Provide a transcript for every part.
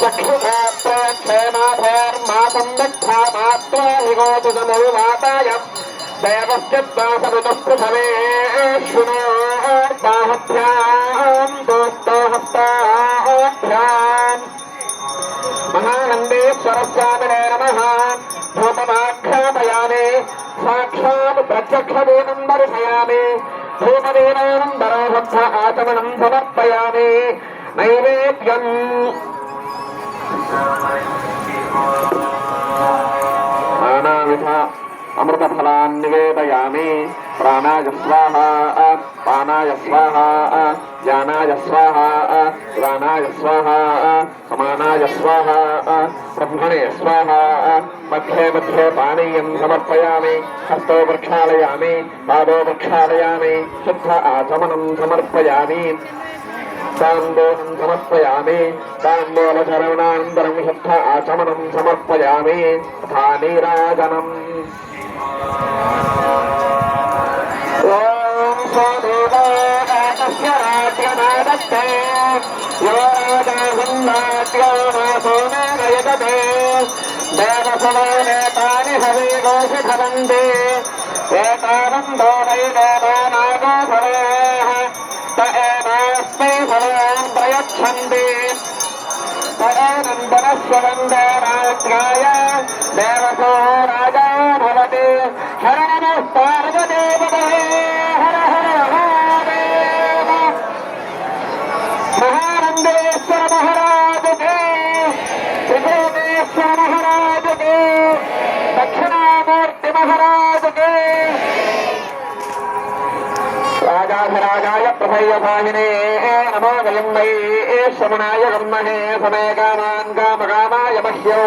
चक्षुषात्रेक्षेमाधर्मासं दक्षा मात्रा निगोचतमुवाताय देवश्चित्तासवितुःपृथवेश्विनोर्बाहभ्यां दोस्तहस्ताभ्याम् महानन्देश्वरस्वामिने नमः धूपमाख्यापयामि साक्षात् प्रत्यक्षदेवं दर्शयामि धूपदेवानन्दरोहब्ध आचमनं समर्पयामि नैवेद्यम् नानाविध अमृतफलान् निवेदयामि प्राणाय स्वाहा पानाय स्वाहा ज्ञानाय स्वाहा प्राणाय स्वाहा समानाय स्वाहा ब्रह्मणे स्वाहा मध्ये मध्ये पानीयं समर्पयामि हस्तो प्रक्षालयामि पादो प्रक्षालयामि शुद्ध आचमनं समर्पयामि ताम्बूलं समर्पयामि ताम्बूलचरणानन्तरं शुद्ध आचमनं समर्पयामि तथा नीराजनम् ॐ स्वदेवातस्य राज्यमादत्ते यो राजासन्नाट्योमासो नागयजते देवसमानेतानि हवे घोषितवन्ते एतावन्तो वै देवानागो भवेः त एवास्मै फलान् प्रयच्छन्ति त एनन्दनस्य वन्दे राज्याय देवसो राजा भवति हर नमः पार्वतीपतये हर हर महादेव महानन्देश्वर महाराज के त्रिभुवनेश्वर महाराज के दक्षिणामूर्ति महाराज के राजाधिराजाय प्रभयभागिने नमो वयं वै श्रवणाय कर्मणे समे कामान् कामकामाय मह्यो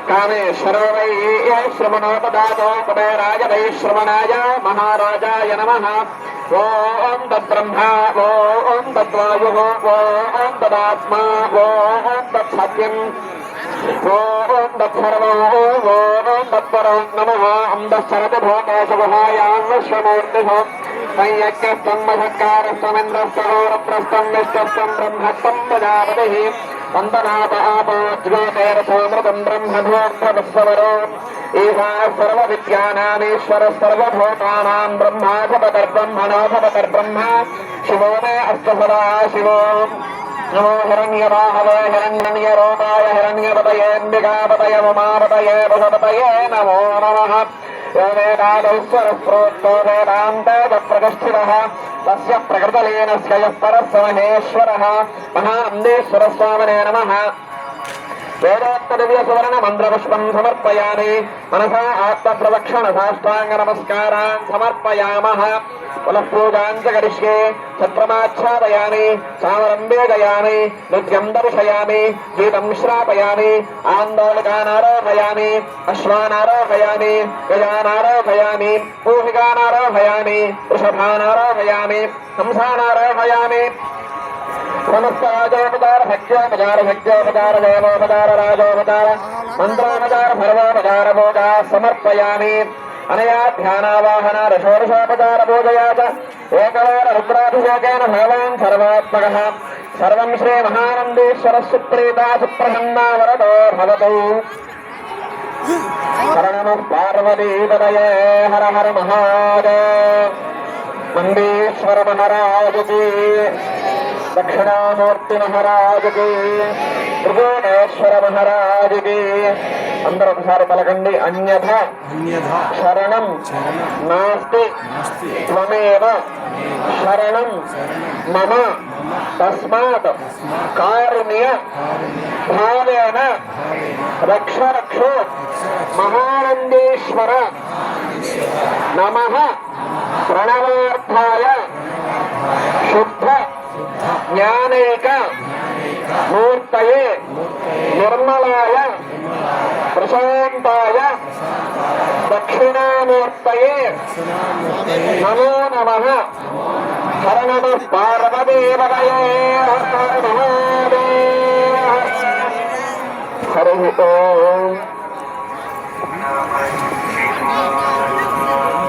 कामेश्वरो वै श्रवणोपदातो कुबेराय वै श्रवणाय महाराजाय नमः ॐ तद्ब्रह्मा ॐ तद्वायुः ॐ तदात्मा ॐ तत्सत्यम् ॐ तत्सर्वो ॐ तत्परो नमः अम्बश्चरति भूतेशगुहायां विश्वमूर्तिषु संयज्ञस्तं महत्कारस्तमिन्द्रस्तगौरप्रस्थं विश्वस्तं ब्रह्मस्तं प्रजापतिः वन्दनाप आपोज्योतेरसोऽमृतं ब्रह्मभूर्भवस्वरो ईशा सर्वविद्यानामीश्वरः सर्वभूतानां ब्रह्माधिपतिर्ब्रह्मणोऽधिपतिर्ब्रह्म शिवो मे अस्तु सदा शिवो नमो हिरण्यबाहवे हिरण्यरूपाय हिरण्यपतयेऽम्बिकापतये उमापतये वसुपतये नमो नमः यो वेदादौस्वरः प्रोक्तो वेदान्तप्रतिष्ठितः तस्य प्रकृतलीनस्य यः परः स महेश्वरः महानन्देश्वरस्वामिने नमः वेदोक्तदिव्यसुवर्णमन्त्रपुष्पं समर्पयामि मनसा आत्मप्रदक्षिणसाष्टाङ्गनमस्कारान् समर्पयामः पुनः पूजां च करिष्ये छत्रमाच्छादयामि सामरम्भे गयामि नृत्यं दर्शयामि गीतं श्रापयामि आन्दोलिकानारोहयामि अश्वानारोहयामि गजानारोहयामि पूहिकानारोहयामि वृषभानारोहयामि हंसानारोहयामि समस्तराजोपचार भक्त्योपचार भक्त्योपचार देवोपचार राजोपचार मन्त्रोपचार सर्वोपचार पूजा समर्पयामि अनया ध्यानावाहना षोडशोपचार पूजया च एकवार रुद्राभिषेकेन भगवान् सर्वात्मकः सर्वं श्री महानन्देश्वरः सुप्रीता सुप्रसन्ना वरदो भवतु हर नमः पार्वतीपतये हर हर महादेव नंदीश्वर महाराज की दक्षिणामूर्ति महाराज की त्रिभुवनेश्वर महाराज की अंदर ఒకసారి పలకండి అన్యథా శరణం నాస్తి త్వమేవ శరణం మమ తస్మాత్ కారుణ్య భావేన రక్ష రక్షో మహానందేశ్వర నమః ప్రణవార్థాయ శుద్ధ జ్ఞానైక మూర్తయే నిర్మలాయ ప్రశాంతాయ దక్షిణామూర్తయే నమో నమః హర నమః పార్వతీపతయే హర మహాదేవ హరి ఓం.